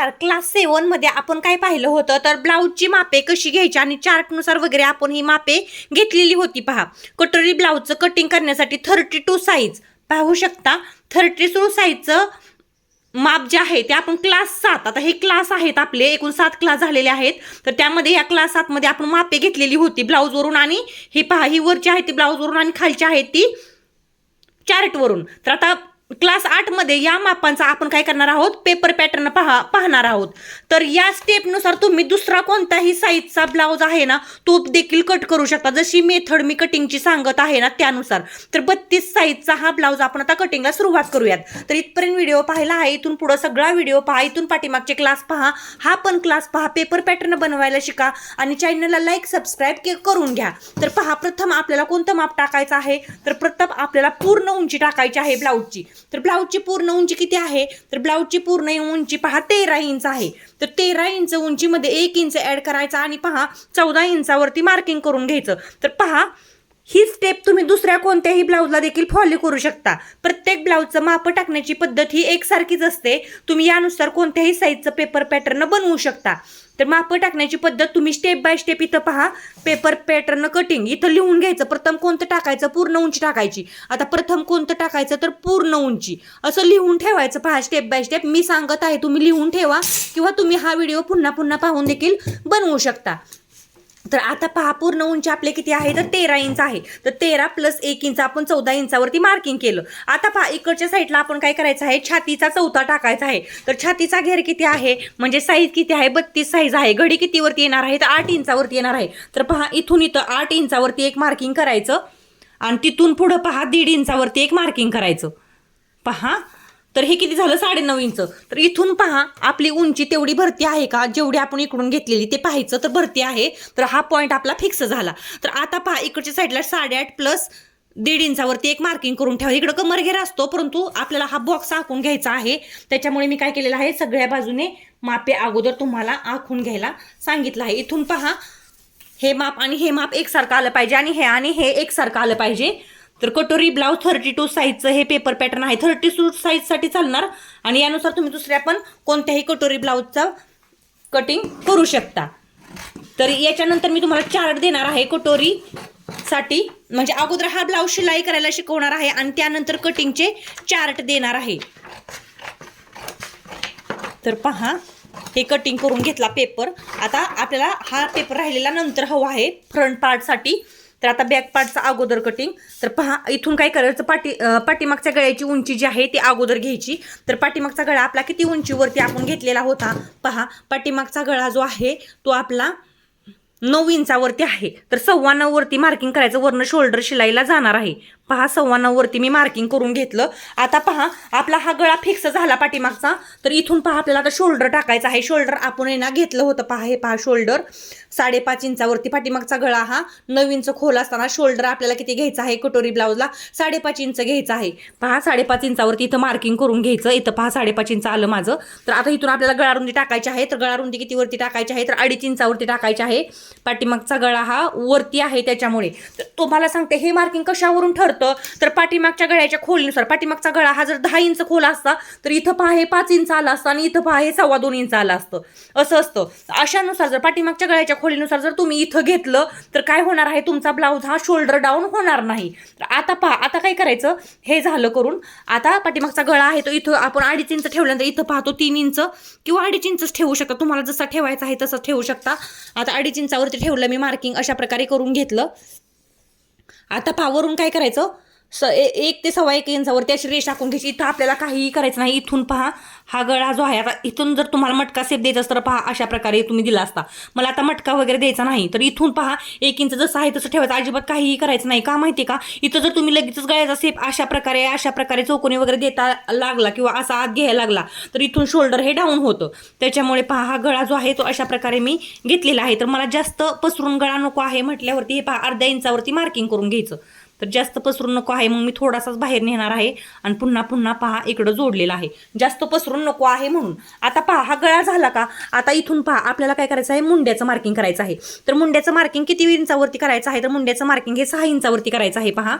नमस्कार. क्लास 7 मध्ये आपण काय पाहिलं होतं तर ब्लाऊजची मापे कशी घ्यायची आणि चार्टनुसार वगैरे आपण ही मापे घेतलेली होती. पहा, कटोरी ब्लाऊजचं कटिंग करण्यासाठी 32 साईज पाहू शकता. 32 साईजचं माप जे आहे ते आपण क्लास 7, आता हे क्लास आहेत आपले, एकूण 7 क्लास झालेले आहेत. तर त्यामध्ये या क्लास 7 मध्ये आपण मापे घेतलेली होती ब्लाऊजवरून, आणि ही पहा, ही वरची आहे ती ब्लाऊजवरून आणि खालची आहे ती चार्टवरून. तर आता क्लास 8 मध्ये या मापांचा आपण काय करणार आहोत, पेपर पॅटर्न पाहणार आहोत. तर या स्टेपनुसार तुम्ही दुसरा कोणताही साईजचा ब्लाऊज आहे ना तो देखील कट करू शकता, जशी मेथड मी कटिंगची सांगत आहे ना त्यानुसार. तर 32 साईजचा हा ब्लाऊज आपण आता कटिंगला सुरुवात करूयात. तर इथपर्यंत व्हिडिओ पाहिला आहे, इथून पुढे सगळा व्हिडिओ पहा, इथून पाठीमागचे क्लास पहा, हा पण क्लास पहा, पेपर पॅटर्न बनवायला शिका आणि चॅनलला लाईक सबस्क्राईब करून घ्या. तर पहा, प्रथम आपल्याला कोणतं माप टाकायचं आहे, तर प्रथम आपल्याला पूर्ण उंची टाकायची आहे ब्लाऊजची. तर ब्लाऊजची पूर्ण उंची किती आहे, तर ब्लाऊजची पूर्ण उंची पहा 13 इंच आहे. तर 13 इंच उंचीमध्ये 1 इंच ऍड करायचा आणि पहा 14 इंचावरती मार्किंग करून घ्यायचं. तर पहा, ही स्टेप तुम्ही दुसऱ्या कोणत्याही ब्लाऊजला देखील फॉलो करू शकता. प्रत्येक ब्लाऊजचं माप टाकण्याची पद्धत ही एकसारखीच असते. तुम्ही यानुसार कोणत्याही साईजचं पेपर पॅटर्न बनवू शकता. तर माप टाकण्याची पद्धत तुम्ही स्टेप बाय स्टेप इथं पहा, पेपर पॅटर्न कटिंग इथं लिहून घ्यायचं. प्रथम कोणतं टाकायचं, पूर्ण उंची टाकायची. आता प्रथम कोणतं टाकायचं, तर पूर्ण उंची असं लिहून ठेवायचं. पहा, स्टेप बाय स्टेप मी सांगत आहे, तुम्ही लिहून ठेवा किंवा तुम्ही हा व्हिडिओ पुन्हा पुन्हा पाहून देखील बनवू शकता. तर आता पहा, पूर्ण उंची आपले किती आहे, तर 13 इंच आहे. तर 13 प्लस 1 इंच आपण 14 इंचावरती मार्किंग केलं. आता पहा, इकडच्या साईडला आपण काय करायचं आहे, छातीचा चौथा टाकायचा आहे. तर छातीचा घेर किती आहे, म्हणजे साईज किती आहे, 32 साईज आहे. घडी कितीवरती येणार आहे, तर 8 इंचावरती येणार आहे. तर पहा, इथून इथं 8 इंचावरती एक मार्किंग करायचं आणि तिथून पुढं पहा 1.5 इंचावरती एक मार्किंग करायचं. पहा, तर हे किती झालं, 9.5 इंच. तर इथून पहा आपली उंची तेवढी भरती आहे का, जेवढी आपण इकडून घेतलेली ते पाहायचं. तर भरती आहे, तर हा पॉईंट आपला फिक्स झाला. तर आता पहा, इकडच्या साईडला 8.5 प्लस 1.5 इंचावरती एक मार्किंग करून ठेवा. इकडं कमर घेर असतो, परंतु आपल्याला हा बॉक्स आखून घ्यायचा आहे. त्याच्यामुळे मी काय केलेलं आहे, सगळ्या बाजूने मापे अगोदर तुम्हाला आखून घ्यायला सांगितलं आहे. इथून पहा, हे माप आणि हे माप एकसारखं आलं पाहिजे आणि हे एकसारखं आलं पाहिजे. तर कटोरी ब्लाऊज 32 साईजचं हे पेपर पॅटर्न आहे, 32 साईजसाठी चालणार. आणि यानुसार तुम्ही दुसऱ्या पण कोणत्याही कटोरी ब्लाऊजचा कटिंग करू शकता. तर याच्यानंतर मी तुम्हाला चार्ट देणार आहे कटोरी साठी, म्हणजे अगोदर हा ब्लाऊज शिलाई करायला शिकवणार आहे आणि त्यानंतर कटिंगचे चार्ट देणार आहे. तर पहा, हे कटिंग करून घेतला पेपर. आता आपल्याला हा पेपर राहिलेला नंतर हवा आहे फ्रंट पार्टसाठी. तर आता बॅक पार्टचा अगोदर कटिंग. तर पहा, इथून काय करायचं, पाठीमागच्या गळ्याची उंची जी आहे ती अगोदर घ्यायची. तर पाठीमागचा गळा आपला किती उंचीवरती आपण घेतलेला होता, पहा पाठीमागचा गळा जो आहे तो आपला 9 इंचावरती आहे. तर 9.25 वरती मार्किंग करायचं, वरनं शोल्डर शिलाईला जाणार आहे. पहा, 9.25 वरती मी मार्किंग करून घेतलं. आता पहा, आपला हा गळा फिक्स झाला पाठीमागचा. तर इथून पहा, आपल्याला आता शोल्डर टाकायचा आहे. शोल्डर आपण ना घेतलं होतं, पहा हे पहा शोल्डर 5.5 इंचावरती. पाठीमागचा गळा हा 9 इंच खोल असताना शोल्डर आपल्याला किती घ्यायचा आहे, कटोरी ब्लाऊजला 5.5 इंच घ्यायचा आहे. पहा, 5.5 इंचावरती इथं मार्किंग करून घ्यायचं. इथं पहा 5.5 इंच आलं माझं. तर आता इथून आपल्याला गळारुंदी टाकायची आहे. तर गळारुंदी कितीवरती टाकायची आहे, तर 2.5 इंचावरती टाकायची आहे. पाठीमागचा गळा हा वरती आहे त्याच्यामुळे. तर तुम्हाला सांगते, हे मार्किंग कशावरून ठरतं, तर पाठीमागच्या गळ्याच्या खोलीनुसार. पाठीमागचा गळा हा जर 10 इंच खोल असता तर इथं पहा हे 5 इंच आलं असतं आणि इथं पहा हे 2.25 इंच आलं असतं. असं असतं. अशानुसार जर पाठीमागच्या गळ्याच्या खोलीनुसार जर तुम्ही इथं घेतलं तर काय होणार आहे, तुमचा ब्लाऊज हा शोल्डर डाऊन होणार नाही. तर आता पहा, आता काय करायचं, हे झालं करून. आता पाठीमागचा गळा आहे तो इथं आपण 2.5 इंच ठेवल्यानंतर इथं पाहतो 3 इंच किंवा 2.5 इंच ठेवू शकता. तुम्हाला जसा ठेवायचा आहे तसं ठेवू शकता. आता 2.5 इंचावरती ठेवलं मी मार्किंग, अशा प्रकारे करून घेतलं. आता पावरून काय करायचं, 1 ते 1.25 इंचावरती अशी रेष टाकून घ्यायची. इथं आपल्याला काहीही करायचं नाही. इथून पहा, हा गळा जो आहे, आता इथून जर तुम्हाला मटका सेप द्यायचा असतं तर पहा अशा प्रकारे तुम्ही दिला असता. मला आता मटका वगैरे द्यायचा नाही, तर इथून पहा 1 इंच जसं आहे तसं ठेवायचं, अजिबात काहीही करायचं नाही. का माहिती का, इथं जर तुम्ही लगेचच गळ्याचा सेप अशा प्रकारे चौकोनी वगैरे देता लागला किंवा असा आत घ्यायला लागला तर इथून शोल्डर हे डाऊन होतं. त्याच्यामुळे पहा, हा गळा जो आहे तो अशा प्रकारे मी घेतलेला आहे. तर मला जास्त पसरून गळा नको आहे म्हटल्यावरती हे पहा 1/2 इंचावरती मार्किंग करून घ्यायचं. तर जास्त पसरून नको आहे, मग मी थोडासाच बाहेर नेणार आहे आणि पुन्हा पहा इकडं जोडलेला आहे, जास्त पसरून नको आहे म्हणून. आता पहा, हा गळा झाला का, आता इथून पहा आपल्याला काय करायचं आहे, मुंड्याचं मार्किंग करायचं आहे. तर मुंड्याचं मार्किंग किती इंचावरती करायचं आहे, तर मुंड्याचं मार्किंग हे 6 इंचावरती करायचं आहे. पहा,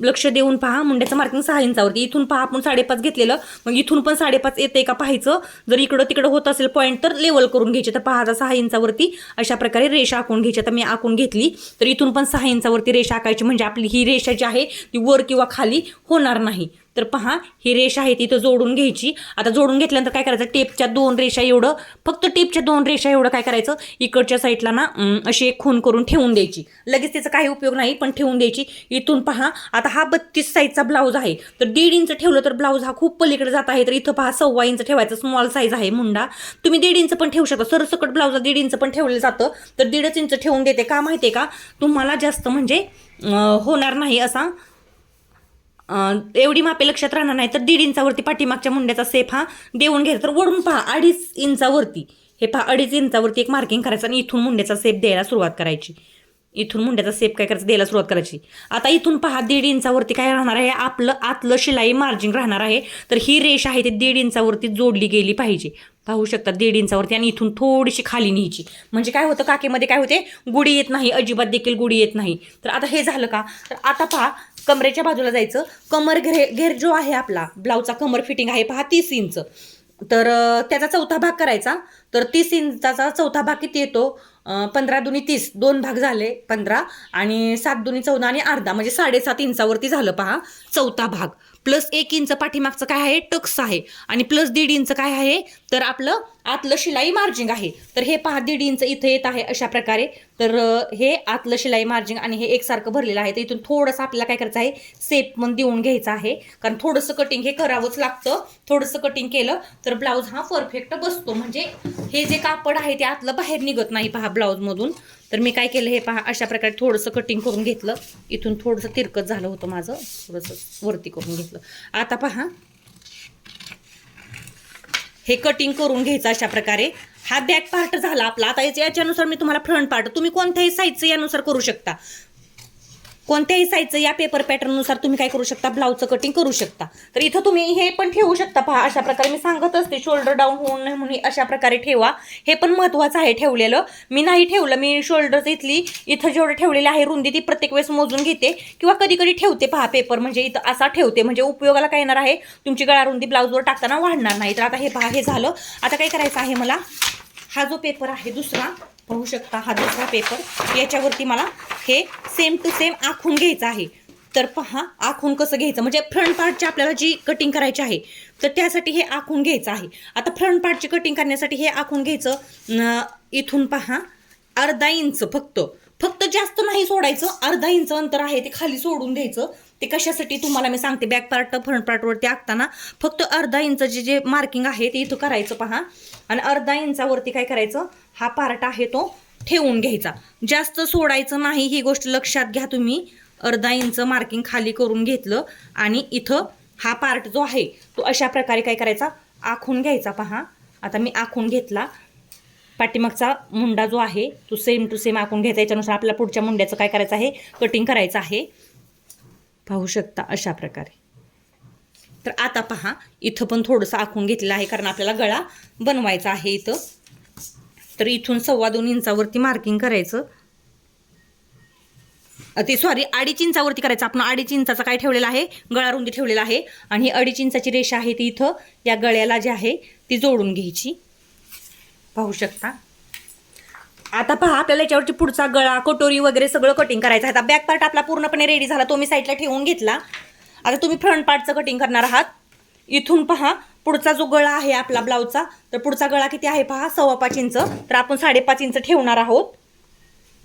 लक्ष देऊन पहा. मुंड्याचं मार्किंग 6 इंचावरती. इथून पहा आपण 5.5 घेतलेलं, मग इथून पण 5.5 येते का पाहायचं. जर इकडं तिकडं होत असेल पॉईंट तर लेवल करून घ्यायचे. तर पहा आता 6 इंचावरती अशा प्रकारे रेषा आखून घ्यायची. आता मी आखून घेतली, तर इथून पण 6 इंचावरती रेषा आखायची, म्हणजे आपली ही रेषा जी आहे ती वर किंवा खाली होणार नाही. तर पहा ही रेषा आहे ती इथं जोडून घ्यायची. आता जोडून घेतल्यानंतर काय करायचं, टेपच्या 2 रेषा एवढं, फक्त टेपच्या 2 रेषा एवढं काय करायचं, इकडच्या साईडला ना अशी एक खूण करून ठेवून द्यायची. लगेच त्याचा काही उपयोग नाही, पण ठेवून द्यायची. इथून पहा आता हा 32 साईजचा ब्लाऊज आहे, तर 1.5 इंच ठेवलं तर ब्लाऊज हा खूप पलीकडे जात आहे. तर इथं पहा 1.25 इंच ठेवायचं, स्मॉल साईज आहे मुंडा. तुम्ही 1.5 इंच पण ठेवू शकता. सरसकट ब्लाऊजला 1.5 इंच पण ठेवलं जातं, तर 1.5 इंच ठेवून देते. का माहितीये का, तुम्हाला जास्त म्हणजे होणार नाही असा, एवढी मापे लक्षात राहणार नाही. तर 1.5 इंचावरती पाठीमागच्या मुंड्याचा सेप हा देऊन घ्यायचा. तर वरून पहा 2.5 इंचावरती, हे पहा 2.5 इंचावरती एक मार्किंग करायचं आणि इथून मुंड्याचा सेप द्यायला सुरुवात करायची. इथून मुंड्याचा सेप काय करायचं, द्यायला सुरुवात करायची. आता इथून पहा 1.5 इंचावरती काय राहणार आहे, आपलं आतलं शिलाई मार्जिन राहणार आहे. तर ही रेष आहे ती 1.5 इंचावरती जोडली गेली पाहिजे. पाहू शकता 1.5 इंचावरती, आणि इथून थोडीशी खाली न्यायची. म्हणजे काय होतं, काकेमध्ये काय होते, गुढी येत नाही, अजिबात देखील गुढी येत नाही. तर आता हे झालं का, तर आता पहा कमरेच्या बाजूला जायचं. कमर घेर जो आहे आपला ब्लाऊजचा कमर फिटिंग आहे पहा 30 इंच. तर त्याचा चौथा भाग करायचा. तर 30 इंचाचा चौथा भाग किती येतो, 15 दुनी 30, 2 भाग झाले 15, आणि 7 दुनी 14 आणि अर्धा, म्हणजे 7.5 इंचावरती झालं पहा चौथा भाग. प्लस 1 इंच पाठीमागचं काय आहे, टक्स आहे, आणि प्लस 1.5 इंच काय आहे, तर आपलं आतलं शिलाई मार्जिंग आहे. तर हे पहा 1.5 इंच इथं येत आहे अशा प्रकारे. तर हे आतलं शिलाई मार्जिंग आणि हे एकसारखं भरलेलं आहे. तर इथून थोडंसं आपल्याला काय करायचं आहे, सेप पण देऊन घ्यायचं आहे, कारण थोडंसं कटिंग हे करावंच लागतं. थोडंसं कटिंग केलं तर ब्लाऊज हा परफेक्ट बसतो, म्हणजे हे जे कापड आहे ते आतलं बाहेर निघत नाही पहा ब्लाऊजमधून. तर मी काय केलं, हे पहा अशा प्रकारे थोडंसं कटिंग करून घेतलं. इथून थोडंसं तिरकत झालं होतं माझं, थोडंसं वरती करून घेतलं. आता पहा हे कटिंग करून घ्यायचं अशा प्रकारे. हा बॅक पार्ट झाला आपला. आता याच्यानुसार मी तुम्हाला फ्रंट पार्ट, तुम्ही कोणत्याही साईजचं यानुसार करू शकता. कोणत्याही साईजचं या पेपर पॅटर्ननुसार तुम्ही काय करू शकता, ब्लाऊजचं कटिंग करू शकता. तर इथं तुम्ही हे पण ठेवू शकता पहा अशा प्रकारे. मी सांगत असते शोल्डर डाऊन होऊ नये म्हणून अशा प्रकारे ठेवा. हे पण महत्त्वाचं आहे ठेवलेलं. मी नाही ठेवलं, मी शोल्डर इथं जेवढं ठेवलेलं आहे रुंदी ती प्रत्येक वेळेस मोजून घेते, किंवा कधी कधी ठेवते पहा पेपर, म्हणजे इथं असा ठेवते, म्हणजे उपयोगाला काय येणार आहे, तुमची गळा रुंदी ब्लाऊजवर टाकताना वाढणार नाही. तर आता हे पहा हे झालं. आता काय करायचं आहे मला, हा जो पेपर आहे दुसरा पाहू शकता, हा दुसरा पेपर, याच्यावरती मला हे सेम टू सेम आखून घ्यायचं आहे. तर पहा आखून कसं घ्यायचं, म्हणजे फ्रंट पार्टची आपल्याला जी कटिंग करायची आहे तर त्यासाठी हे आखून घ्यायचं आहे. आता फ्रंट पार्टची कटिंग करण्यासाठी हे आखून घ्यायचं. इथून पहा 1/2 इंच फक्त जास्त नाही सोडायचं, 1/2 इंच अंतर आहे ते खाली सोडून द्यायचं. ते कशासाठी तुम्हाला मी सांगते, बॅक पार्ट फ्रंट पार्टवरती आखताना फक्त 1/2 इंचचे जे मार्किंग आहे ते इथं करायचं पहा, आणि 1/2 इंचावरती काय करायचं, हा पार्ट आहे तो ठेवून घ्यायचा. जास्त सोडायचं नाही, ही गोष्ट लक्षात घ्या तुम्ही. 1/2 इंच मार्किंग खाली करून घेतलं, आणि इथं हा पार्ट जो आहे तो अशा प्रकारे काय करायचा, आखून घ्यायचा पहा. आता मी आखून घेतला. पाठीमागचा मुंडा जो आहे तो सेम टू सेम आखून घ्यायचा. याच्यानुसार आपल्याला पुढच्या मुंड्याचं काय करायचं आहे, कटिंग करायचं आहे. पाहू शकता अशा प्रकारे. तर आता पहा इथं पण थोडंसं आखून घेतलेलं आहे, कारण आपल्याला गळा बनवायचा आहे इथं. तर इथून 2.25 इंचावरती मार्किंग करायचं. 2.5 इंचावरती करायचं. आपण 2.5 इंचाचा काय ठेवलेला आहे, गळा रुंदी ठेवलेला आहे, आणि 2.5 इंचाची रेषा आहे ती इथं या गळ्याला जी आहे ती जोडून घ्यायची. पाहू शकता. आता पहा आपल्याला याच्यावरती पुढचा गळा, कटोरी वगैरे सगळं कटिंग करायचं आहे. आता बॅक पार्ट आपला पूर्णपणे रेडी झाला, तो मी साईडला ठेवून घेतला. आता तुम्ही फ्रंट पार्टचं कटिंग करणार आहात. इथून पहा पुढचा जो गळा आहे आपला ब्लाऊजचा, तर पुढचा गळा किती आहे पहा, 5.25 इंच. तर आपण 5.5 इंच ठेवणार आहोत.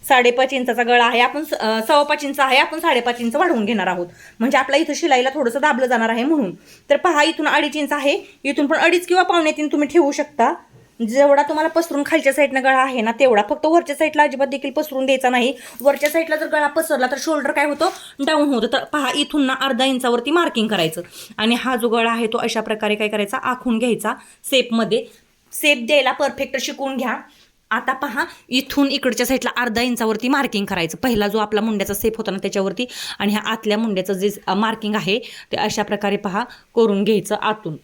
5.5 इंचाचा गळा आहे, आपण 5.25 इंच आहे, आपण 5.5 इंच वाढवून घेणार आहोत, म्हणजे आपला इथं शिलाईला थोडंसं दाबलं जाणार आहे म्हणून. तर पहा इथून 2.5 इंच आहे, इथून पण 2.5 किंवा 2.25 तुम्ही ठेवू शकता. जेवढा तुम्हाला पसरून खालच्या साईडनं गळा आहे ना तेवढा, फक्त वरच्या साईडला अजिबात देखील पसरून द्यायचा नाही. वरच्या साईडला जर गळा पसरला तर शोल्डर काय होतं, डाऊन होतं. तर पहा इथून ना 1/2 इंचावरती मार्किंग करायचं, आणि हा जो गळा आहे तो अशा प्रकारे काय करायचा, आखून घ्यायचा सेपमध्ये. सेप द्यायला परफेक्ट शिकून घ्या. आता पहा इथून इकडच्या साईडला 1/2 इंचावरती मार्किंग करायचं. पहिला जो आपला मुंड्याचा सेप होता ना त्याच्यावरती, आणि ह्या आतल्या मुंड्याचं जे मार्किंग आहे ते अशा प्रकारे पहा करून घ्यायचं आतून.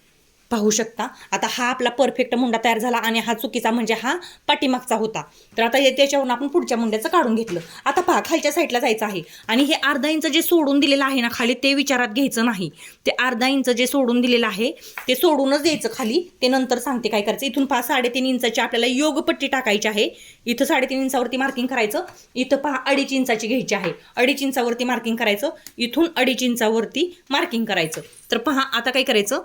पाहू शकता आता हा आपला परफेक्ट मुंडा तयार झाला आणि हा चुकीचा म्हणजे हा पाठीमागचा होता. तर आता त्याच्यावरून आपण पुढच्या मुंड्याचं काढून घेतलं. आता पहा खालच्या साईडला जायचं आहे आणि हे अर्धा इंच जे सोडून दिलेलं आहे ना खाली ते विचारात घ्यायचं नाही. ते अर्धा इंच जे सोडून दिलेलं आहे ते सोडूनच द्यायचं खाली. ते नंतर सांगते काय करायचं. इथून पहा 3.5 इंचाची आपल्याला योगपट्टी टाकायची आहे. इथं 3.5 इंचावरती मार्किंग करायचं. इथं पहा 2.5 इंचाची घ्यायची आहे. 2.5 इंचावरती मार्किंग करायचं. इथून 2.5 इंचावरती मार्किंग करायचं. तर पहा आता काय करायचं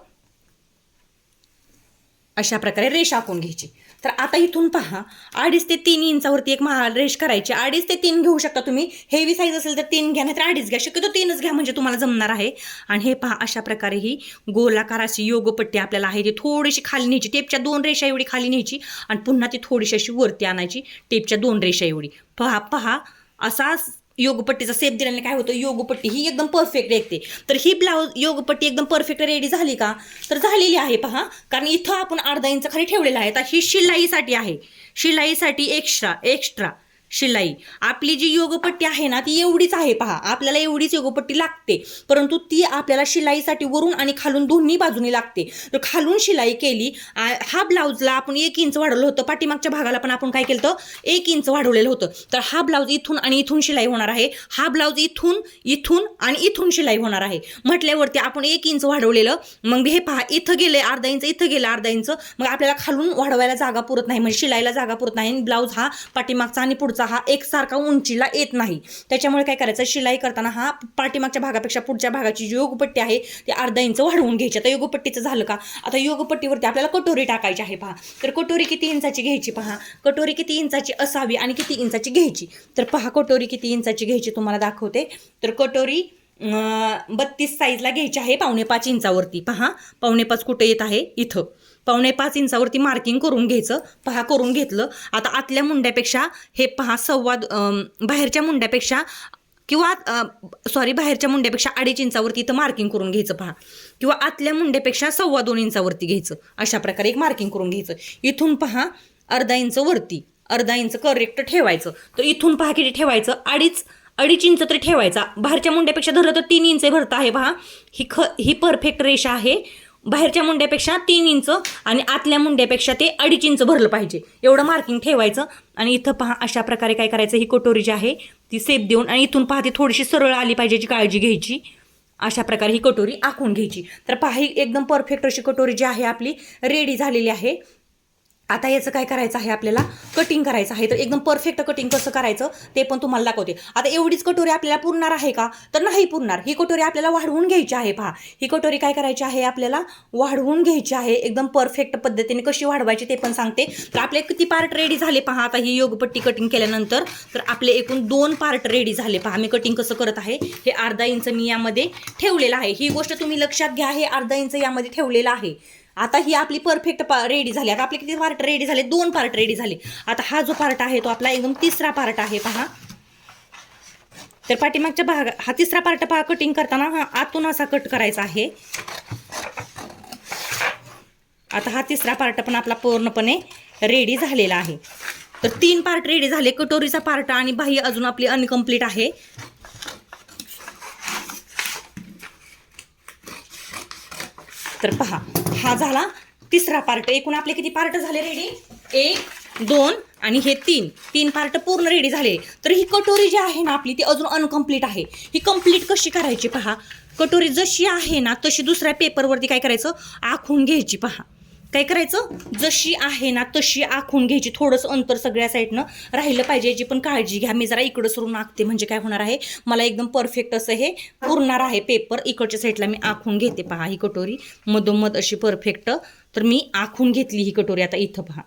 अशा प्रकारे रेष आखून घ्यायची. तर आता इथून पहा 2.5 ते 3 इंचावरती एक रेष करायची. 2.5 ते 3 घेऊ शकता तुम्ही. हेवी साईज असेल तर 3 घ्या, नाही तर 2.5 घ्या. शक्यतो 3च घ्या म्हणजे तुम्हाला जमणार आहे. आणि हे पहा अशा प्रकारे ही गोलाकार अशी योगपट्टी आपल्याला आहे. ती थोडीशी खाली न्यायची. टेपच्या 2 रेषा एवढी खाली न्यायची आणि पुन्हा ती थोडीशी अशी वरती आणायची. टेपच्या 2 रेषा एवढी. पहा असा योगपट्टीचा सेप दिल्याने काय होतं योगपट्टी ही एकदम परफेक्ट येते. तर ही ब्लाऊज योगपट्टी एकदम परफेक्ट रेडी झाली का तर झालेली आहे पहा. कारण इथं आपण अर्धा इंच खाली ठेवलेला आहे. तर ही शिलाईसाठी आहे. शिलाईसाठी एक्स्ट्रा शिलाई आपली जी योगपट्टी आहे ना ती एवढीच आहे पहा. आपल्याला एवढीच योगपट्टी लागते परंतु ती आपल्याला शिलाईसाठी वरून आणि खालून दोन्ही बाजूनी लागते. तर खालून शिलाई केली. हा ब्लाऊजला आपण 1 इंच वाढवलं होतं. पाठीमागच्या भागाला पण आपण काय केलं तर 1 इंच वाढवलेलं होतं. तर हा ब्लाऊज इथून आणि इथून शिलाई होणार आहे. हा ब्लाऊज इथून आणि इथून शिलाई होणार आहे. म्हटल्यावरती आपण 1 इंच वाढवलेलं. मग हे पहा इथं गेले अर्धा इंच, इथं गेलं अर्धा इंच. मग आपल्याला खालून वाढवायला जागा पुरत नाही म्हणजे शिलाईला जागा पुरत नाही. ब्लाऊज हा पाठीमागचा आणि पुढचा हा एकसारखा उंचीला येत नाही. त्याच्यामुळे काय करायचं शिलाई करताना हा पाठीमागच्या भागापेक्षा पुढच्या भागाची जी योगपट्टी आहे ती अर्धा इंच वाढवून घ्यायची. आता योगपट्टीचं झालं का आता योगपट्टीवरती आपल्याला कटोरी टाकायची आहे पहा. तर कटोरी किती इंचाची घ्यायची पहा. कटोरी किती इंचाची असावी आणि किती इंचाची घ्यायची. तर पहा कटोरी किती इंचाची घ्यायची तुम्हाला दाखवते. तर कटोरी 32 साईजला घ्यायची आहे 5.25 इंचावरती. पहा 5.25 कुठे येत आहे इथं 5.25 इंचावरती मार्किंग करून घ्यायचं. पहा करून घेतलं. आता आतल्या मुंड्यापेक्षा हे पहा बाहेरच्या मुंड्यापेक्षा किंवा बाहेरच्या मुंड्यापेक्षा 2.5 इंचावरती इथं मार्किंग करून घ्यायचं पहा. किंवा आतल्या मुंड्यापेक्षा 2.25 इंचावरती घ्यायचं. अशा प्रकारे एक मार्किंग करून घ्यायचं. इथून पहा अर्धा इंच वरती अर्धा इंच करेक्ट ठेवायचं. तर इथून पहा किती ठेवायचं 2.5 इंच तरी ठेवायचा. बाहेरच्या मुंड्यापेक्षा धरलं तर 3 इंच भरत आहे पहा. ही परफेक्ट रेषा आहे. बाहेरच्या मुंड्यापेक्षा 3 इंच आणि आतल्या मुंड्यापेक्षा ते 2.5 इंच भरलं पाहिजे एवढं मार्किंग ठेवायचं. आणि इथं पहा अशा प्रकारे काय करायचं ही कटोरी जी आहे ती सेप देऊन आणि इथून पहा ती थोडीशी सरळ आली पाहिजे याची काळजी घ्यायची. अशा प्रकारे ही कटोरी आखून घ्यायची. तर पहा ही एकदम परफेक्ट अशी कटोरी जी आहे आपली रेडी झालेली आहे. आता याचं काय करायचं आहे आपल्याला कटिंग करायचं आहे. तर एकदम परफेक्ट कटिंग कसं करायचं ते पण तुम्हाला दाखवते. आता एवढीच कटोरी आपल्याला पुरणार आहे का तर नाही पुरणार. ही कटोरी आपल्याला वाढवून घ्यायची आहे. पहा ही कटोरी काय करायची आहे आपल्याला वाढवून घ्यायची आहे. एकदम परफेक्ट पद्धतीने कशी वाढवायची ते पण सांगते. तर आपले किती पार्ट रेडी झाले पहा. आता ही योगपट्टी कटिंग केल्यानंतर तर आपले एकूण 2 पार्ट रेडी झाले. पहा मी कटिंग कसं करत आहे. हे अर्धा इंच मी यामध्ये ठेवलेलं आहे. ही गोष्ट तुम्ही लक्षात घ्या. हे अर्धा इंच यामध्ये ठेवलेलं आहे. आता ही आपली परफेक्ट रेडी झाली. आता आपले किती पार्ट रेडी झाले 2 पार्ट रेडी झाले. आता हा जो पार्ट आहे तो आपला एकदम 3रा पार्ट आहे पहा. तर पाठीमागच्या भाग हा 3रा पार्ट पहा कटिंग करताना हा आतून असा कट करायचा आहे. आता हा 3रा पार्ट पण आपला पूर्णपणे रेडी झालेला आहे. तर 3 पार्ट रेडी झाले. कटोरीचा पार्ट आणि बाह्य अजून आपली अनकम्प्लीट आहे. तर पहा हा झाला 3रा पार्ट. एकूण आपले किती पार्ट झाले रेडी 1 2 आणि हे 3 पार्ट पूर्ण रेडी झाले. तर ही कटोरी जी आहे ना आपली ती अजून अनकम्प्लीट आहे. ही कंप्लीट कशी करायची पहा. कटोरी जशी आहे ना तशी दुसऱ्या पेपरवरती काय करायचं आखून घ्यायची. पहा काय करायचं जशी आहे ना तशी आखून घ्यायची. थोडंसं अंतर सगळ्या साईडनं राहिलं पाहिजे याची पण काळजी घ्या. मी जरा इकडं सरून आखते म्हणजे काय होणार आहे मला एकदम परफेक्ट असं हे पुरणार आहे पेपर. इकडच्या साईडला मी आखून घेते. पहा ही कटोरी मधोमध अशी परफेक्ट तर मी आखून घेतली ही कटोरी. आता इथं पहा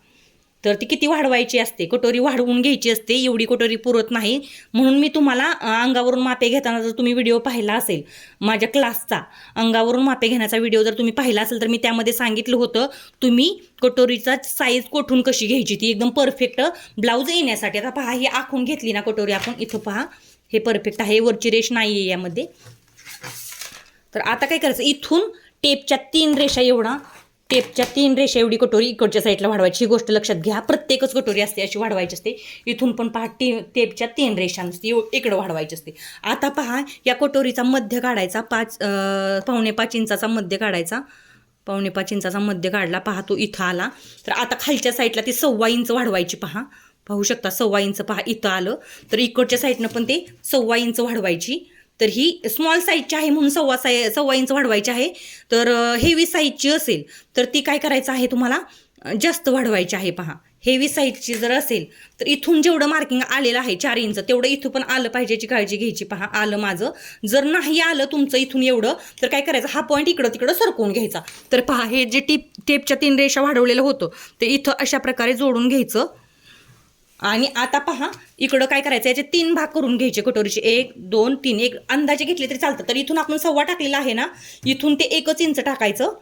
तर ती किती वाढवायची असते कटोरी वाढवून घ्यायची असते. एवढी कटोरी पुरत नाही म्हणून मी तुम्हाला अंगावरून मापे घेताना जर तुम्ही व्हिडिओ पाहिला असेल माझ्या क्लासचा अंगावरून मापे घेण्याचा व्हिडिओ जर तुम्ही पाहिला असेल तर मी त्यामध्ये सांगितलं होतं तुम्ही कटोरीचा साईज कोठून कशी घ्यायची ती एकदम परफेक्ट ब्लाऊज येण्यासाठी. आता पहा ही आखून घेतली ना कटोरी आपण. इथं पहा हे परफेक्ट आहे. वरची रेष नाही आहे यामध्ये. तर आता काय करायचं इथून टेपच्या 3 रेषा एवढा टेपच्या 3 रेषा एवढी कटोरी इकडच्या साईडला वाढवायची. ही गोष्ट लक्षात घ्या. प्रत्येकच कटोरी असते अशी वाढवायची असते. इथून पण पहा टेपच्या 3 रेषा नसते इकडं वाढवायची असते. आता पहा या कटोरीचा मध्य काढायचा 5.5 इंचाचा मध्य काढायचा. 5.5 इंचाचा मध्य काढला पहा, तो इथं आला. तर आता खालच्या साईडला ती 1.25 इंच वाढवायची पहा, पाहू शकता 1.25 इंच पहा इथं आलं. तर इकडच्या साईडनं पण ते 1.25 इंच वाढवायची. तर ही स्मॉल साईजची आहे म्हणून 1.25 इंच वाढवायची आहे. तर हेवी साईजची असेल तर ती काय करायचं आहे तुम्हाला, जास्त वाढवायची आहे पहा. हेवी साईजची जर असेल तर इथून जेवढं मार्किंग आलेलं आहे 4 इंच तेवढं इथून पण आलं पाहिजे, याची काळजी घ्यायची पहा. आलं माझं. जर नाही आलं तुमचं इथून एवढं तर काय करायचं, हा पॉईंट इकडं तिकडं सरकवून घ्यायचा. तर पहा, हे जे टेपच्या 3 रेषा वाढवलेलं होतं ते इथं अशा प्रकारे जोडून घ्यायचं. आणि आता पहा इकडं काय करायचं, याचे 3 भाग करून घ्यायचे कटोरीचे. 1 2 3, एक अंदाजे घेतले तरी चालतं. तर इथून आपण 1.25 टाकलेला आहे ना, इथून ते 1 इंच टाकायचं.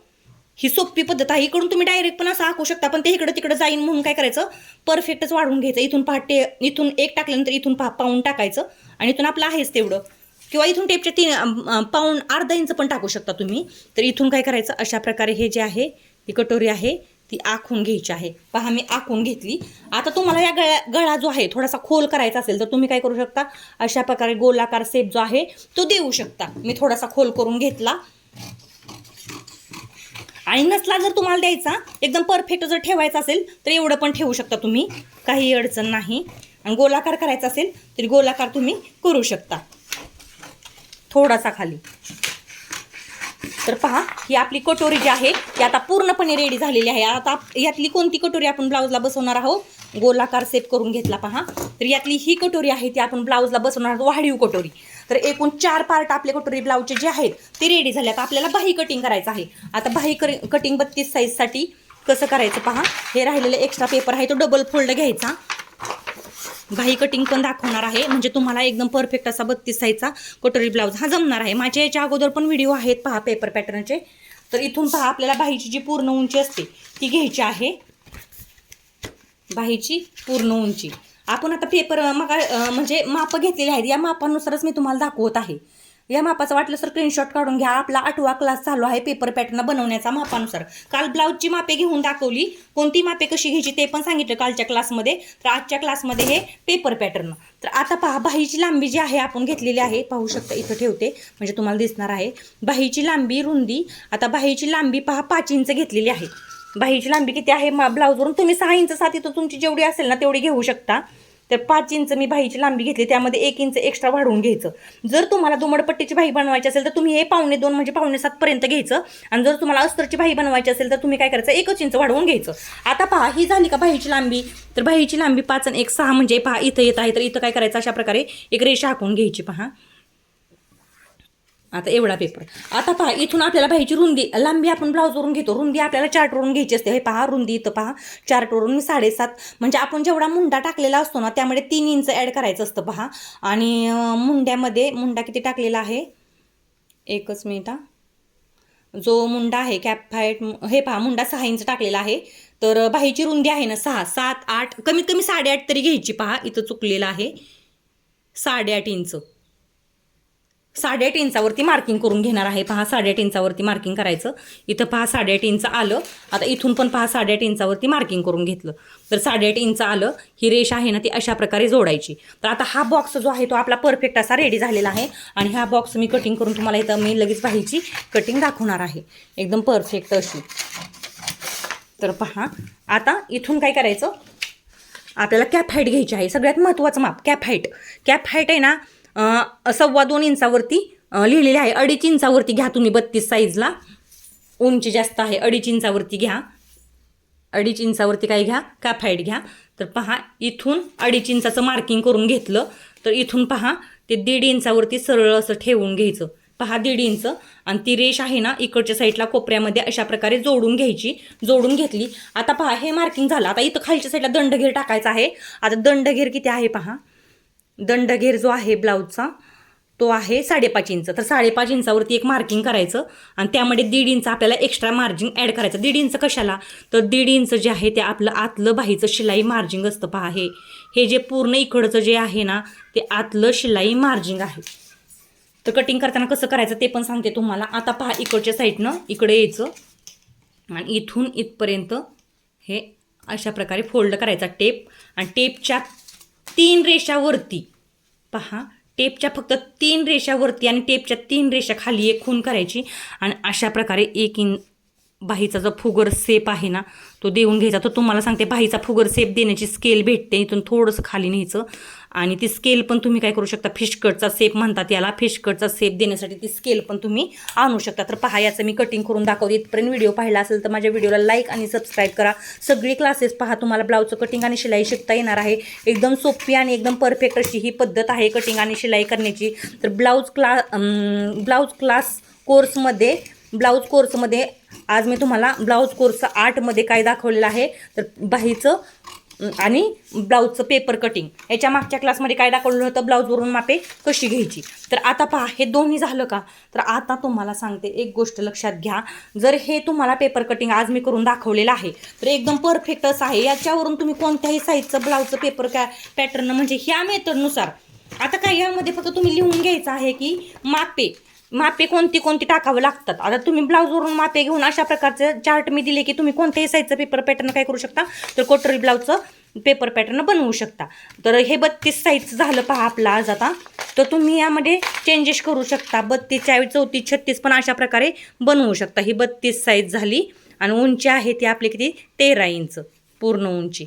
ही सोपी पद्धत आहे. इकडून तुम्ही डायरेक्ट पण असं आखू शकता, पण ते इकडं तिकडं जाईन म्हणून काय करायचं, परफेक्टच वाढवून घ्यायचं. इथून पहा इथून 1 टाकल्यानंतर इथून पहा पाऊण टाकायचं आणि इथून आपलं आहेच तेवढं, किंवा इथून टेपच्या 3 पाऊण अर्धा इंच पण टाकू शकता तुम्ही. तर इथून काय करायचं, अशा प्रकारे हे जे आहे ही कटोरी आहे ती आखून घ्यायची आहे. पहा मी आखून घेतली. आता तुम्हाला या गळा जो आहे थोडासा खोल करायचा असेल तर तुम्ही काय करू शकता, अशा प्रकारे गोलाकार शेप जो आहे तो देऊ शकता. मी थोडासा खोल करून घेतला. आणि नसला जर तुम्हाला द्यायचा, एकदम परफेक्ट जर ठेवायचा असेल तर एवढं पण ठेवू शकता तुम्ही, काही अडचण नाही. आणि गोलाकार करायचा असेल तरी गोलाकार तुम्ही करू शकता थोडासा खाली. तर पहा ही आपली कटोरी जी आहे ती आता पूर्णपणे रेडी झालेली आहे. आता यातली कोणती कटोरी आपण ब्लाऊजला बसवणार आहोत, गोलाकार शेप करून घेतला पहा. तर यातली ही कटोरी आहे ती आपण ब्लाऊजला बसवणार आहोत, वाढीव कटोरी. तर एकूण 4 पार्ट आपले कटोरी ब्लाऊजचे जे आहेत ते रेडी झाले. आता आपल्याला बाही कटिंग करायचं आहे. आता बाही कटिंग 32 साईजसाठी कसं करायचं पहा. हे राहिलेले एक्स्ट्रा पेपर आहे तो डबल फोल्ड घ्यायचा. बाही कटिंग पण दाखवणार आहे, म्हणजे तुम्हाला एकदम परफेक्ट असा 32 साईजचा कटोरी ब्लाऊज हा जमणार आहे. माझ्या याच्या अगोदर पण व्हिडिओ आहेत पहा पेपर पॅटर्नचे. तर इथून पहा आपल्याला बाहीची जी पूर्ण उंची असते ती घ्यायची आहे. बाहीची पूर्ण उंची आपण आता पेपर म्हणजे माप घेतलेले आहेत, या मापानुसारच मी तुम्हाला दाखवत आहे. या मापाचं वाटलं सर स्क्रीनशॉट काढून घ्या. आपला 8वा क्लास चालू आहे पेपर पॅटर्न बनवण्याचा मापानुसार. काल ब्लाऊजची मापे घेऊन दाखवली, कोणती मापे कशी घ्यायची ते पण सांगितलं कालच्या क्लासमध्ये. तर आजच्या क्लासमध्ये हे पेपर पॅटर्न. तर आता पहा बाहीची लांबी जी आहे आपण घेतलेली आहे, पाहू शकता इथं ठेवते म्हणजे तुम्हाला दिसणार आहे. बाहीची लांबी रुंदी, आता बाहीची लांबी पहा 5 इंच घेतलेली आहे. बाहीची लांबी किती आहे ब्लाऊजवरून तुम्ही 6 इंच साठी तर तुमची जेवढी असेल ना तेवढी घेऊ शकता. तर 5 इंच मी बाहीची लांबी घेतली, त्यामध्ये 1 इंच एक्स्ट्रा वाढवून घ्यायचं. जर तुम्हाला दुमडपट्टीची बाही बनवायची असेल तर तुम्ही हे 2.25 म्हणजे 2.75 पर्यंत घ्यायचं. आणि जर तुम्हाला अस्तरची बाही बनवायची असेल तर तुम्ही काय करायचं, 1 इंच वाढवून घ्यायचं. आता पहा ही झाली का बाहीची लांबी. तर बाहीची लांबी 5 आणि 1 6 म्हणजे पहा इथं येत आहे. तर इथं काय करायचं, अशा प्रकारे एक रेषा आखून घ्यायची पहा. आता एवढा पेपर. आता पहा इथून आपल्याला बाहीची रुंदी लांबी आपण ब्लाऊजवरून घेतो, रुंदी आपल्याला चार्टवरून घ्यायची असते. हे पहा रुंदी इथं पहा चार्टवरून 7.5 म्हणजे आपण जेवढा मुंडा टाकलेला असतो ना त्यामध्ये 3 इंच ॲड करायचं असतं पहा. आणि मुंडा किती टाकलेला आहे, एकच मिनिट. जो मुंडा आहे कॅप हाईट हे पहा मुंडा 6 इंच टाकलेला आहे. तर बाहीची रुंदी आहे ना 6 7 8 कमीत कमी 8.5 तरी घ्यायची पहा. इथं चुकलेलं आहे 8.5 इंच. 8.5 इंचावरती मार्किंग करून घेणार आहे पहा. 8.5 इंचावरती मार्किंग करायचं. इथं पहा 8.5 इंच आलं. आता इथून पण पहा 8.5 इंचावरती मार्किंग करून घेतलं. तर 8.5 इंच आलं. ही रेषा आहे ना ती अशा प्रकारे जोडायची. तर आता हा बॉक्स जो आहे तो आपला परफेक्ट असा रेडी झालेला आहे. आणि हा बॉक्स मी कटिंग करून तुम्हाला इथं मी लगेच बाहीची कटिंग दाखवणार आहे एकदम परफेक्ट अशी. तर पहा आता इथून काय करायचं, आपल्याला कॅप हाईट घ्यायची आहे. सगळ्यात महत्त्वाचं माप कॅप हाईट. कॅप हाईट आहे ना 2.25 इंचावरती लिहिलेली आहे. 2.5 इंचावरती घ्या तुम्ही 32 साईजला. उंची जास्त आहे 2.5 इंचावरती घ्या. 2.5 इंचावरती काय घ्या, कॅप हाईट घ्या. तर पहा इथून 2.5 इंचाचं मार्किंग करून घेतलं. तर इथून पहा ते 1.5 इंचावरती सरळ असं ठेवून घ्यायचं. पहा 1.5 इंच आणि ती रेष आहे ना इकडच्या साईडला कोपऱ्यामध्ये अशा प्रकारे जोडून घ्यायची. जोडून घेतली. आता पहा हे मार्किंग झालं. आता इथं खालच्या साईडला दंडघेर टाकायचा आहे. आता दंडघेर किती आहे पहा. दंडघेर जो आहे ब्लाऊजचा तो आहे 5.5 इंच. तर 5.5 इंचावरती एक मार्किंग करायचं आणि त्यामध्ये 1.5 इंच आपल्याला एक्स्ट्रा मार्जिन ॲड करायचं. 1.5 इंच कशाला, तर 1.5 इंच जे आहे ते आपलं आतलं बाहीचं शिलाई मार्जिंग असतं पहा. हे जे पूर्ण इकडचं जे आहे ना ते आतलं शिलाई मार्जिंग आहे. तर कटिंग करताना कसं करायचं ते पण सांगते तुम्हाला. आता पहा इकडच्या साईडनं इकडे यायचं आणि इथून इथपर्यंत हे अशा प्रकारे फोल्ड करायचा टेप. आणि टेपच्या 3 रेषावरती पहा, टेपच्या फक्त 3 रेषावरती आणि टेपच्या 3 रेषा खाली एक खूण करायची आणि अशा प्रकारे बाहीचा जो फुगर सेप आहे ना तो देऊन घ्यायचा. तो तुम्हाला सांगते बाहीचा फुगर सेप देण्याची स्केल भेटते. इथून थोडंसं खाली न्यायचं आणि ती स्केल पण तुम्ही काय करू शकता, फिशकटचा सेप म्हणतात याला, फिशकटचा सेप देण्यासाठी ती स्केल पण तुम्ही आणू शकता. तर पहा याचं मी कटिंग करून दाखवते. इथपर्यंत व्हिडिओ पाहिला असेल तर माझ्या व्हिडिओला लाईक आणि सबस्क्राईब करा. सगळी क्लासेस पहा, तुम्हाला ब्लाऊजचं कटिंग आणि शिलाई शिकता येणार आहे. एकदम सोपी आणि एकदम परफेक्ट अशी ही पद्धत आहे कटिंग आणि शिलाई करण्याची. तर ब्लाऊज क्लास कोर्समध्ये आज मी तुम्हाला ब्लाऊज कोर्स 8 मध्ये काय दाखवलेलं आहे तर बाहीचं आणि ब्लाऊजचं पेपर कटिंग. याच्या मागच्या क्लासमध्ये काय दाखवलेलं होतं, ब्लाऊजवरून मापे कशी घ्यायची. तर आता पहा हे दोन्ही झालं का, तर आता तुम्हाला सांगते एक गोष्ट लक्षात घ्या. जर हे तुम्हाला पेपर कटिंग आज मी करून दाखवलेलं आहे तर एकदम परफेक्ट असं आहे. याच्यावरून तुम्ही कोणत्याही साईजचं ब्लाऊजचं पेपर पॅटर्न म्हणजे ह्या मेथडनुसार आता काय यामध्ये फक्त तुम्ही लिहून घ्यायचं आहे की मापे कोणती टाकावं लागतात. आता तुम्ही ब्लाऊजवरून मापे घेऊन अशा प्रकारचं चार्ट मी दिले की तुम्ही कोणत्याही साईजचं पेपर पॅटर्न काय करू शकता तर कटोरी ब्लाऊजचं पेपर पॅटर्न बनवू शकता. तर हे 32 साईजचं झालं पहा आपलं आज. आता तर तुम्ही यामध्ये चेंजेस करू शकता. 32, 40, 34, 36 पण अशा प्रकारे बनवू शकता. ही 32 साईज झाली आणि उंची आहे ती आपली किती 13 इंच पूर्ण उंची.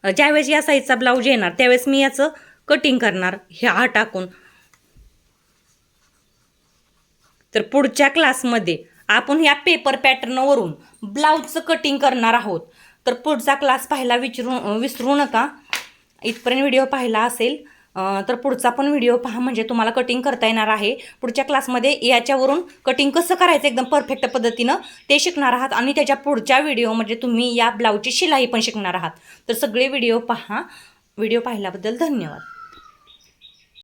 ज्यावेळेस या साईजचा ब्लाऊज येणार त्यावेळेस मी याचं कटिंग करणार ह्या टाकून. तर पुढच्या क्लासमध्ये आपण या पेपर पॅटर्नवरून ब्लाऊजचं कटिंग करणार आहोत. तर पुढचा क्लास पाहायला विसरू नका. इथपर्यंत व्हिडिओ पाहिला असेल तर पुढचा पण व्हिडिओ पहा म्हणजे तुम्हाला कटिंग करता येणार आहे. पुढच्या क्लासमध्ये याच्यावरून कटिंग कसं करायचं एकदम परफेक्ट पद्धतीनं ते शिकणार आहात आणि त्याच्या पुढच्या व्हिडिओमध्ये तुम्ही या ब्लाऊजची शिलाई पण शिकणार आहात. तर सगळे व्हिडिओ पहा. व्हिडिओ पाहिल्याबद्दल धन्यवाद.